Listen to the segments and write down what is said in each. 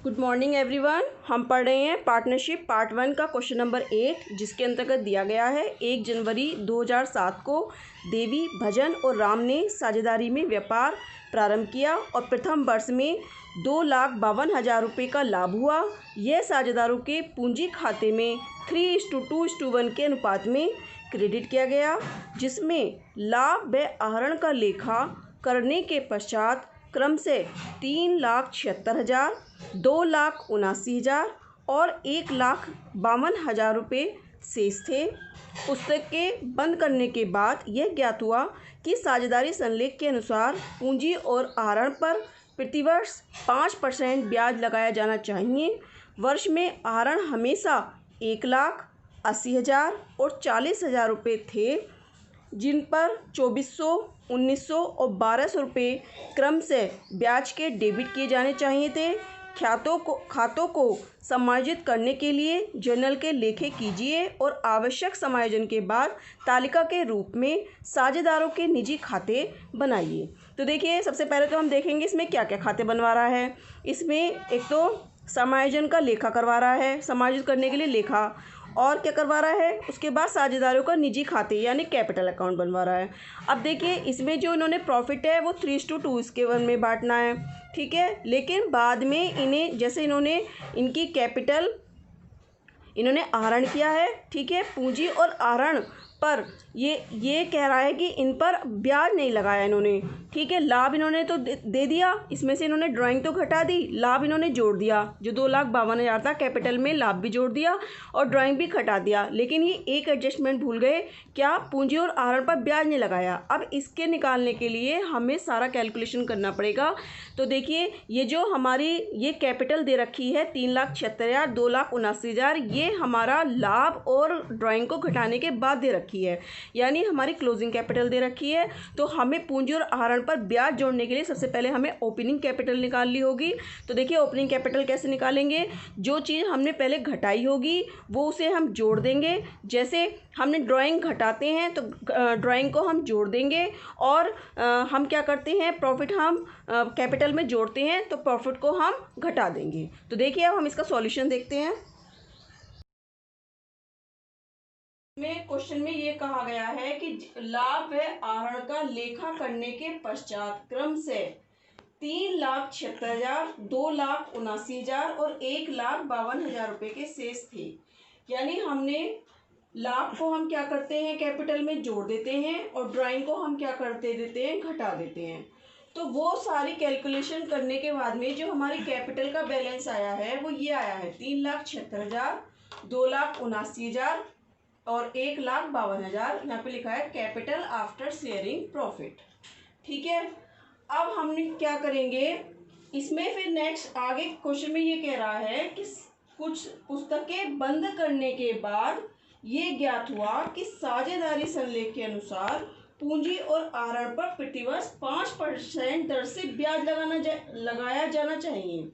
Good morning everyone. हम पढ़ रहे हैं पार्टनरशिप पार्ट 1 का क्वेश्चन नंबर 8, जिसके अंतर्गत दिया गया है 1 जनवरी 2007 को देवी, भजन और राम ने साझेदारी में व्यापार प्रारंभ किया और प्रथम वर्ष में 2,52,000 रुपये का लाभ हुआ। यह साझेदारों के पूंजी खाते में 3:2:1 के अनुपात में क्रेडिट किया गया, जिसमें लाभ व आहरण का लेखा करने के पश्चात क्रम से 3,76,000, 2,79,000 और 1,52,000 रुपये शेष थे। पुस्तक के बंद करने के बाद यह ज्ञात हुआ कि साझेदारी संलेख के अनुसार पूंजी और आहरण पर प्रतिवर्ष 5% ब्याज लगाया जाना चाहिए। वर्ष में आहरण हमेशा 1,80,000 और 40,000 रुपये थे, जिन पर 2,400, 1,900 और 1,200 रुपये क्रम से ब्याज के डेबिट किए जाने चाहिए थे। खातों को समायोजित करने के लिए जर्नल के लेखे कीजिए और आवश्यक समायोजन के बाद तालिका के रूप में साझेदारों के निजी खाते बनाइए। तो देखिए, सबसे पहले तो हम देखेंगे इसमें क्या क्या खाते बनवा रहा है। इसमें एक तो समायोजन का लेखा करवा रहा है, समायोजित करने के लिए लेखा, और क्या करवा रहा है, उसके बाद साझेदारों का निजी खाते यानी कैपिटल अकाउंट बनवा रहा है। अब देखिए, इसमें जो इन्होंने प्रॉफिट है वो 3:2 में बांटना है, ठीक है। लेकिन बाद में इन्हें जैसे इन्होंने इनकी कैपिटल इन्होंने आहरण किया है, ठीक है, पूंजी और आहरण पर ये कह रहा है कि इन पर ब्याज नहीं लगाया इन्होंने, ठीक है। लाभ इन्होंने तो दे दिया, इसमें से इन्होंने ड्राइंग तो घटा दी, लाभ इन्होंने जोड़ दिया, जो 2,52,000 था कैपिटल में लाभ भी जोड़ दिया और ड्राइंग भी घटा दिया। लेकिन ये एक एडजस्टमेंट भूल गए, क्या, पूंजी और आहरण पर ब्याज नहीं लगाया। अब इसके निकालने के लिए हमें सारा कैलकुलेशन करना पड़ेगा। तो देखिए, ये जो हमारी ये कैपिटल दे रखी है 3,76,000, 2,79,000, ये हमारा लाभ और ड्राइंग को घटाने के बाद दे रखी है, यानी हमारी क्लोजिंग कैपिटल दे रखी है। तो हमें पूंजी और आहरण पर ब्याज जोड़ने के लिए सबसे पहले हमें ओपनिंग कैपिटल निकालनी होगी। तो देखिए, ओपनिंग कैपिटल कैसे निकालेंगे, जो चीज़ हमने पहले घटाई होगी वो उसे हम जोड़ देंगे। जैसे हमने ड्राइंग घटाते हैं तो ड्राइंग को हम जोड़ देंगे, और हम क्या करते हैं, प्रॉफिट हम कैपिटल में जोड़ते हैं तो प्रॉफिट को हम घटा देंगे। तो देखिए, अब हम इसका सॉल्यूशन देखते हैं। में क्वेश्चन में ये कहा गया है कि लाभ व आहरण का लेखा करने के पश्चात क्रम से 3,76,000, 2,79,000 और 1,52,000 रुपये के शेष थे। यानी हमने लाभ को हम क्या करते हैं, कैपिटल में जोड़ देते हैं, और ड्राइंग को हम क्या करते देते हैं, घटा देते हैं। तो वो सारी कैलकुलेशन करने के बाद में जो हमारी कैपिटल का बैलेंस आया है वो ये आया है 3,76,000, 2,79,000 और 1,52,000। यहाँ पे लिखा है कैपिटल आफ्टर शेयरिंग प्रॉफिट, ठीक है। अब हमने क्या करेंगे इसमें, फिर नेक्स्ट आगे क्वेश्चन में ये कह रहा है कि कुछ पुस्तकें बंद करने के बाद ये ज्ञात हुआ कि साझेदारी संलेख के अनुसार पूंजी और आहरण पर प्रतिवर्ष 5% दर से ब्याज लगाया जाना चाहिए।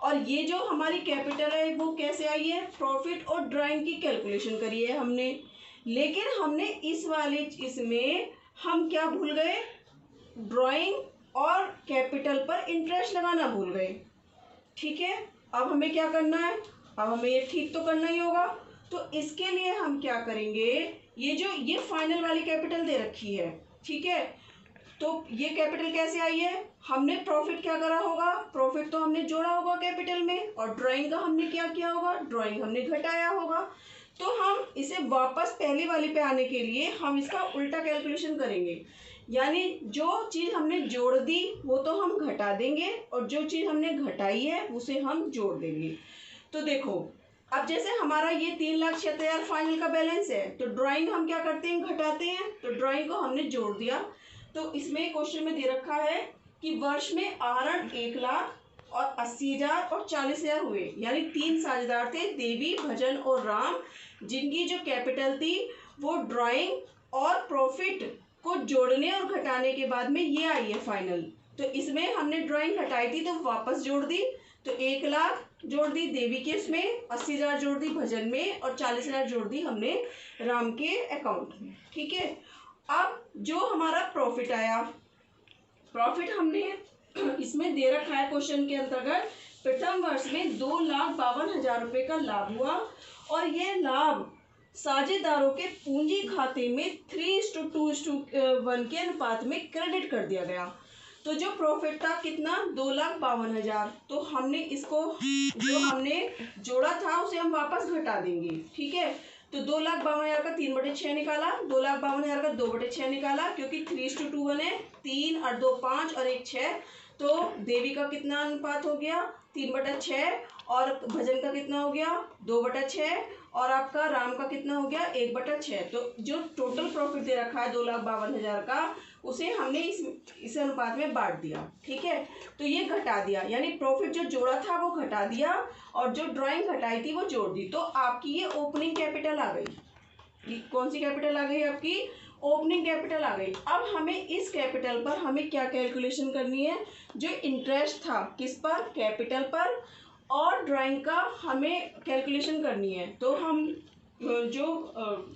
और ये जो हमारी कैपिटल है वो कैसे आई है, प्रॉफिट और ड्राइंग की कैलकुलेशन करी है हमने। लेकिन हमने इसमें हम क्या भूल गए, ड्राइंग और कैपिटल पर इंटरेस्ट लगाना भूल गए, ठीक है। अब हमें क्या करना है, अब हमें ये ठीक तो करना ही होगा। तो इसके लिए हम क्या करेंगे, ये फाइनल वाली कैपिटल दे रखी है, ठीक है। तो ये कैपिटल कैसे आई है, हमने प्रॉफिट क्या करा होगा, प्रॉफिट तो हमने जोड़ा होगा कैपिटल में, और ड्राइंग का हमने क्या किया होगा, ड्राइंग हमने घटाया होगा। तो हम इसे वापस पहली वाली पे आने के लिए हम इसका उल्टा कैलकुलेशन करेंगे, यानी जो चीज़ हमने जोड़ दी वो तो हम घटा देंगे, और जो चीज़ हमने घटाई है उसे हम जोड़ देंगे। तो देखो, अब जैसे हमारा ये 3,76,000 फाइनल का बैलेंस है, तो ड्राइंग हम क्या करते हैं, घटाते हैं। तो ड्राइंग को हमने जोड़ दिया। तो इसमें क्वेश्चन में दे रखा है कि वर्ष में आहरण 1,80,000 और 40,000 हुए, यानी 3 साझेदार थे, देवी, भजन और राम, जिनकी जो कैपिटल थी वो ड्राइंग और प्रॉफिट को जोड़ने और घटाने के बाद में ये आई है फाइनल। तो इसमें हमने ड्राइंग घटाई थी तो वापस जोड़ दी, तो 1,00,000 जोड़ दी देवी के इसमें, 80,000 जोड़ दी भजन में, और 40,000 जोड़ दी हमने राम के अकाउंट में, ठीक है। अब जो हमारा प्रॉफिट आया, प्रॉफिट हमने इसमें दे रखा है क्वेश्चन के अंतर्गत प्रथम वर्ष में 2,52,000 रुपये का लाभ हुआ और यह लाभ साझेदारों के पूंजी खाते में 3:2:1 के अनुपात में क्रेडिट कर दिया गया। तो जो प्रॉफिट था कितना, 2,52,000। तो हमने इसको जो हमने जोड़ा था उसे हम वापस घटा देंगे, ठीक है। तो 2,52,000 का 3/6 निकाला, 2,52,000 का 2/6 निकाला, क्योंकि 3:2 है, 3 और 2 5 और 1 6। तो देवी का कितना अनुपात हो गया, 3/6, और भजन का कितना हो गया, 2/6, और आपका राम का कितना हो गया, 1/6। तो जो टोटल प्रॉफिट दे रखा है 2,52,000 का, उसे हमने इस अनुपात में बांट दिया, ठीक है। तो ये घटा दिया, यानी प्रॉफिट जो जोड़ा था वो घटा दिया और जो ड्राइंग घटाई थी वो जोड़ दी। तो आपकी ये ओपनिंग कैपिटल आ गई। कौन सी कैपिटल आ गई आपकी, ओपनिंग कैपिटल आ गई। अब हमें इस कैपिटल पर हमें क्या कैलकुलेशन करनी है, जो इंटरेस्ट था किस पर, कैपिटल पर, और ड्राइंग का हमें कैलकुलेशन करनी है। तो हम जो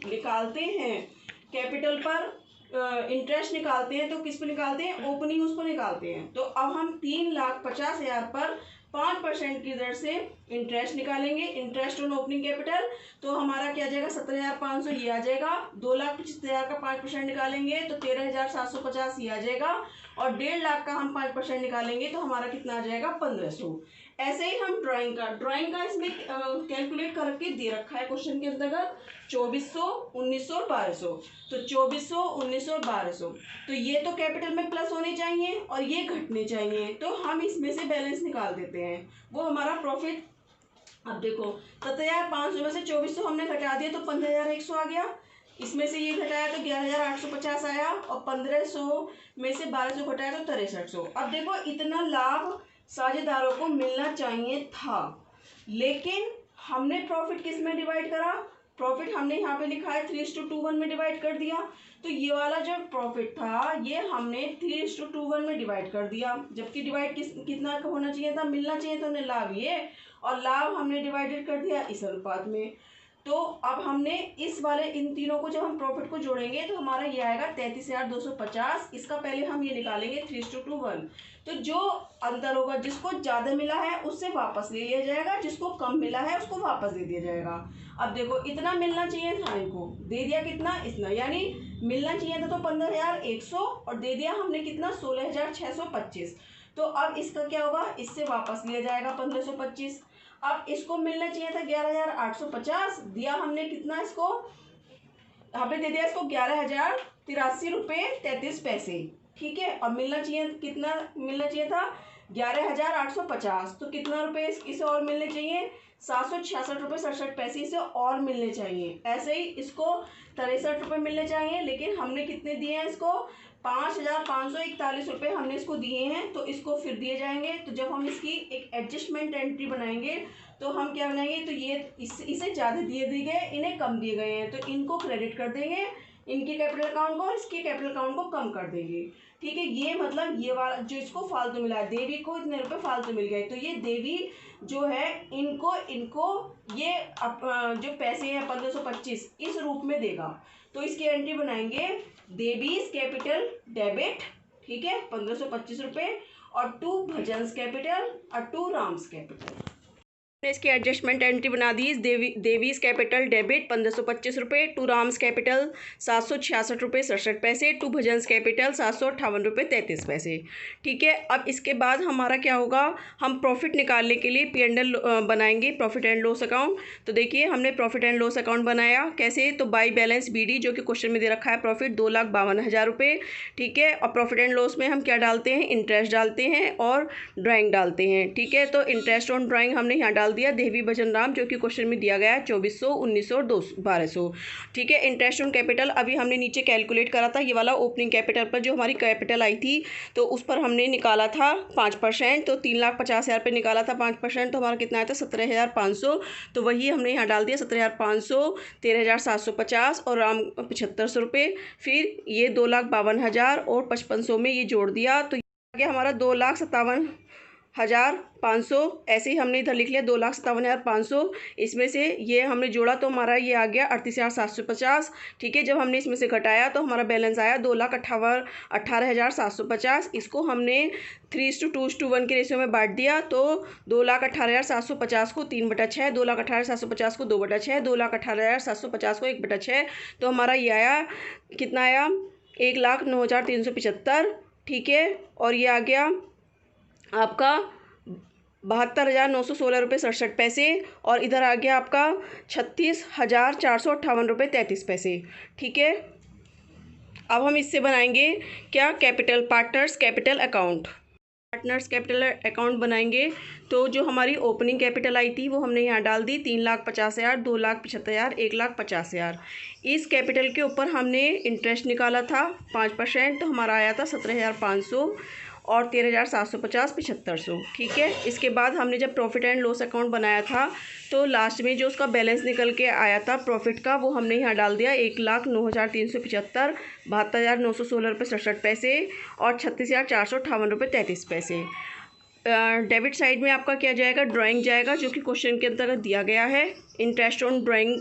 निकालते हैं कैपिटल पर इंटरेस्ट निकालते हैं, तो किस पर निकालते हैं, ओपनिंग उस पर निकालते हैं। तो अब हम 3,50,000 पर 5% की दर से इंटरेस्ट निकालेंगे, इंटरेस्ट ऑन ओपनिंग कैपिटल। तो हमारा क्या आ जाएगा, 17,500 ये आ जाएगा। 2,75,000 का 5% निकालेंगे तो 13,750 ये आ जाएगा, और 1.5 लाख का हम 5% निकालेंगे तो हमारा कितना आ जाएगा, 1,500। ऐसे ही हम ड्राइंग का इसमें कैलकुलेट करके दे रखा है क्वेश्चन के अंतर्गत 2,400, 1,900 और 1,200। तो 2,400, 1,900 और 1,200, तो ये तो कैपिटल में प्लस होने चाहिए और ये घटने चाहिए। तो हम इसमें से बैलेंस निकाल देते हैं, वो हमारा प्रॉफिट। अब देखो 17,500 में से 2,400 हमने घटा दिया तो 15,100 आ गया। इसमें से ये घटाया तो 11,850 आया, और 1,500 में से 1,200 घटाया तो 6,300। अब देखो इतना लाभ साझेदारों को मिलना चाहिए था, लेकिन हमने प्रॉफिट किस में डिवाइड करा, प्रॉफिट हमने यहाँ पे लिखा है 3:1 में डिवाइड कर दिया। तो ये वाला जो प्रॉफिट था ये हमने 3:1 में डिवाइड कर दिया, जबकि डिवाइड कितना होना चाहिए था, मिलना चाहिए था उन्हें लाभ ये, और लाभ हमने डिवाइडेड कर दिया इस अनुपात में। तो अब हमने इस वाले इन तीनों को जब हम प्रॉफिट को जोड़ेंगे तो हमारा ये आएगा 33,250। इसका पहले हम ये निकालेंगे 3:1। तो जो अंतर होगा, जिसको ज़्यादा मिला है उससे वापस ले लिया जाएगा, जिसको कम मिला है उसको वापस दे दिया जाएगा। अब देखो इतना मिलना चाहिए था, इनको दे दिया कितना, इतना, यानी मिलना चाहिए था तो 15,100 और दे दिया हमने कितना, 16,625। तो अब इसका क्या होगा, इससे वापस लिया जाएगा 1,525। अब इसको मिलना चाहिए था 11,850, दिया हमने कितना, इसको यहाँ पे दे दिया इसको 11,083 रुपये 33 पैसे, ठीक है। और मिलना चाहिए कितना, मिलना चाहिए था 11,850। तो कितना रुपए इसे और मिलने चाहिए, 766 रुपये 67 पैसे इसे और मिलने चाहिए। ऐसे ही इसको 63 रुपये मिलने चाहिए, लेकिन हमने कितने दिए हैं इसको, 5,541 रुपये हमने इसको दिए हैं। तो इसको फिर दिए जाएंगे। तो जब हम इसकी एक एडजस्टमेंट एंट्री बनाएंगे तो हम क्या बनाएंगे, तो ये इसे ज़्यादा दिए गए, इन्हें कम दिए गए हैं, तो इनको क्रेडिट कर देंगे, इनके कैपिटल अकाउंट को और इसके कैपिटल अकाउंट को कम कर देंगे, ठीक है। ये मतलब ये वाला जो इसको फालतू मिला है, देवी को इतने रुपए फालतू मिल गए, तो ये देवी जो है इनको ये जो पैसे हैं 1,525 इस रूप में देगा। तो इसकी एंट्री बनाएंगे, देवीज कैपिटल डेबिट, ठीक है, 1,525 रुपये, और टू भजन्स कैपिटल और टू राम्स कैपिटल। इसकी एडजस्टमेंट एंट्री बना दी, देवीज कैपिटल डेबिट 1,525 रुपये, टू राम्स कैपिटल 766 रुपये 67 पैसे, टू भजन्स कैपिटल 758 रुपये 33 पैसे, ठीक है। अब इसके बाद हमारा क्या होगा, हम प्रॉफिट निकालने के लिए P&L बनाएंगे, प्रॉफिट एंड लॉस अकाउंट। तो देखिए हमने प्रॉफिट एंड लॉस अकाउंट बनाया कैसे, तो बाई बैलेंस BD जो कि क्वेश्चन में दे रखा है, प्रॉफिट 2,52,000 रुपये, ठीक है। और प्रॉफिट एंड लॉस में हम क्या डालते हैं, इंटरेस्ट डालते हैं और ड्राइंग डालते हैं, ठीक है। तो इंटरेस्ट ऑन ड्राइंग हमने यहाँ डाल दिया, देवी भजन राम जो कि क्वेश्चन में दिया गया है 2,400, 1,900 और 1,200, ठीक है। इंटरेस्ट ऑन कैपिटल अभी हमने नीचे कैलकुलेट करा था, ये वाला ओपनिंग कैपिटल पर जो हमारी कैपिटल आई थी तो उस पर हमने निकाला था 5%, तो 3,50,000 पे निकाला था 5%, तो हमारा कितना आया था 17,500। तो वही हमने यहाँ डाल दिया 17,500, 13,750 और राम 7,500 रुपये, फिर ये 2,52,000 और 5,500 में ये जोड़ दिया, तो ये आ गया हमारा 2,57,000 57,500, ऐसे ही हमने इधर लिख लिया 2,57,500। इसमें से ये हमने जोड़ा तो हमारा ये आ गया 38,750। ठीक है, जब हमने इसमें से घटाया तो हमारा बैलेंस आया 2,18,750। इसको हमने 3:2:1 के रेशियो में बांट दिया तो 2,18,750 को 3/6, 2,18,750 को 2/6, 2,18,750 को 1/6, तो हमारा ये आया, कितना आया, 1,09,375। ठीक है, और ये आ गया आपका 72,916 रुपये 67 पैसे, और इधर आ गया आपका 36,458 रुपये 33 पैसे। ठीक है, अब हम इससे बनाएंगे क्या, capital, partners capital account. Partners capital account बनाएंगे तो जो हमारी ओपनिंग कैपिटल आई थी वो हमने यहाँ डाल दी 3,50,000, 2,75,000, 1,50,000। इस कैपिटल के ऊपर हमने इंटरेस्ट निकाला था 5%, तो हमारा आया था 17,500 और 13,750 7500। ठीक है, इसके बाद हमने जब प्रॉफिट एंड लॉस अकाउंट बनाया था तो लास्ट में जो उसका बैलेंस निकल के आया था प्रॉफिट का, वो हमने यहाँ डाल दिया 1,09,375, 72,916 रुपये 67 पैसे और 36,458 रुपये 33 पैसे। डेबिट साइड में आपका क्या जाएगा, ड्राइंग जाएगा, जो कि क्वेश्चन के अंतर्गत दिया गया है। इंटरेस्ट ऑन ड्राइंग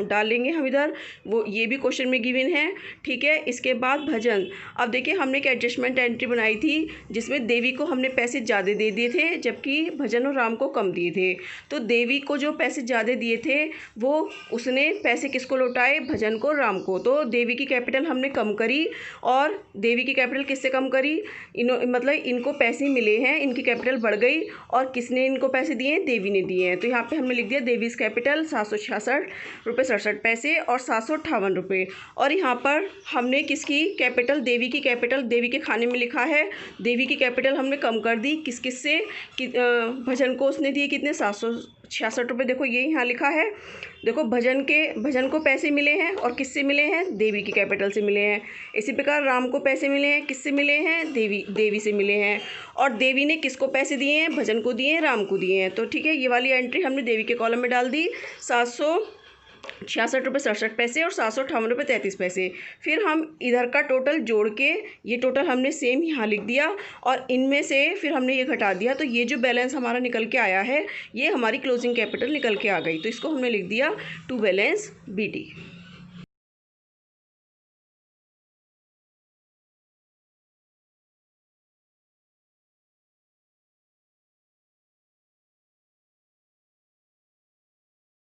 डालेंगे हम इधर, वो ये भी क्वेश्चन में गिवन है। ठीक है, इसके बाद भजन। अब देखिए हमने एक एडजस्टमेंट एंट्री बनाई थी जिसमें देवी को हमने पैसे ज़्यादा दे दिए थे जबकि भजन और राम को कम दिए थे। तो देवी को जो पैसे ज़्यादा दिए थे वो उसने पैसे किसको लौटाए, भजन को, राम को। तो देवी की कैपिटल हमने कम करी, और देवी की कैपिटल किससे कम करी, मतलब इनको पैसे मिले हैं, इनकी कैपिटल बढ़ गई, और किसने इनको पैसे दिए हैं, देवी ने दिए हैं। तो यहाँ पे हमने लिख दिया देवीज कैपिटल 766 रुपये 67 पैसे और 758 रुपये। और यहाँ पर हमने किसकी कैपिटल, देवी की कैपिटल, देवी के खाने में लिखा है, देवी की कैपिटल हमने कम कर दी किस से, भजन को उसने दिए कितने, 766 रुपये। देखो ये यहाँ लिखा है, देखो भजन को पैसे मिले हैं और किससे मिले हैं, देवी की कैपिटल से मिले हैं। इसी प्रकार राम को पैसे मिले हैं, किससे मिले हैं, देवी से मिले हैं। और देवी ने किसको पैसे दिए हैं, भजन को दिए हैं, राम को दिए हैं। तो ठीक है, ये वाली एंट्री हमने देवी के कॉलम में डाल दी, 766 रुपये 67 पैसे और 758 रुपये 33 पैसे। फिर हम इधर का टोटल जोड़ के ये टोटल हमने सेम यहाँ लिख दिया, और इनमें से फिर हमने ये घटा दिया। तो ये जो बैलेंस हमारा निकल के आया है ये हमारी क्लोजिंग कैपिटल निकल के आ गई। तो इसको हमने लिख दिया टू बैलेंस BD।